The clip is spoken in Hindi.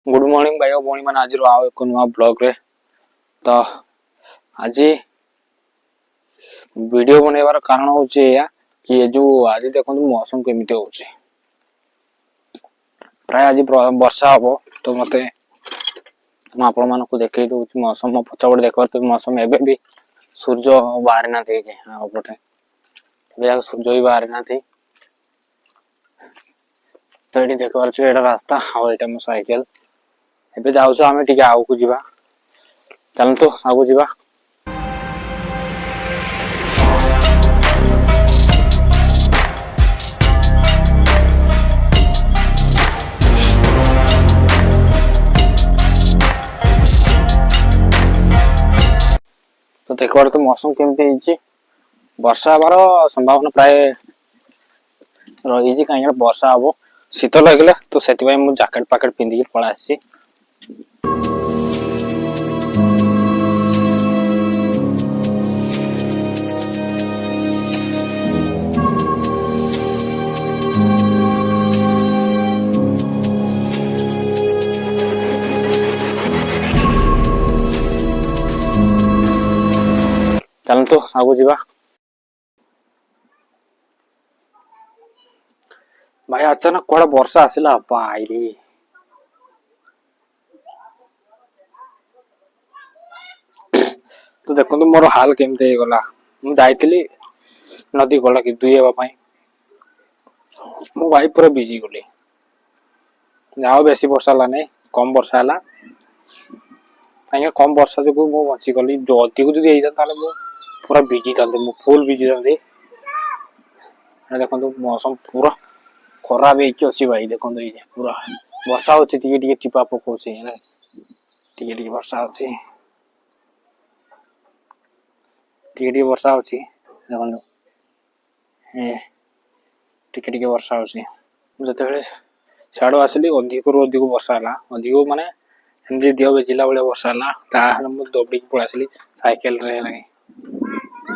गुड मॉर्निंग भाई और भौणी मैंने आज आओ एक नुआ ब्लॉग रे। तो आज वीडियो बनवार कारण हूँ कि जो आज देखो मौसम केमिति हो प्राय आज वर्षा हम तो मत आपण मान देखे दूसरी मौसम पछपटे देख मौसम एवं भी सूर्य बाहरी ना पटे सूर्य भी बाहरी ना तो ये देख पारे रास्ता और ये मो साइकेल ଏବେ ଯାଉଛୁ ଆମେ ଟିକେ ଆଗକୁ ଯିବା ଚାଲନ୍ତୁ ଆଗକୁ ଯିବା तो देखबार तो मौसम केमती ହେଇଛି वर्षा हबार संभावना प्राय रही कहीं वर्षा हम शीत लगे तो से जैकेट पैकेट पिंधिकी पड़ा आसी चलतु आगु जावा भाई अचानक कड़ा वर्षा आसला भाई तो देखो मोर हाल केमती गला मुझे नदी गला कि दुई हेवाई मो भाई पूरा बिजी गली जाओ बेसी वर्षा है नहीं कम वर्षा है कहीं कम वर्षा जो मुझे बची गली जो अधिक जो पूरा बिजी था फुल बिजी था देखो मौसम पूरा खराब अच्छी भाई देखो ये पूरा वर्षा हो टिपा पकाउछ वर्षा हो वर्षा हो देखो टे वर्षा हो जिते सियाड़ू आसली अधिक रू अधिक वर्षा है अधिक माने देह बेजिला भाई वर्षा है दौड़ी पलि आसली साइकेल रे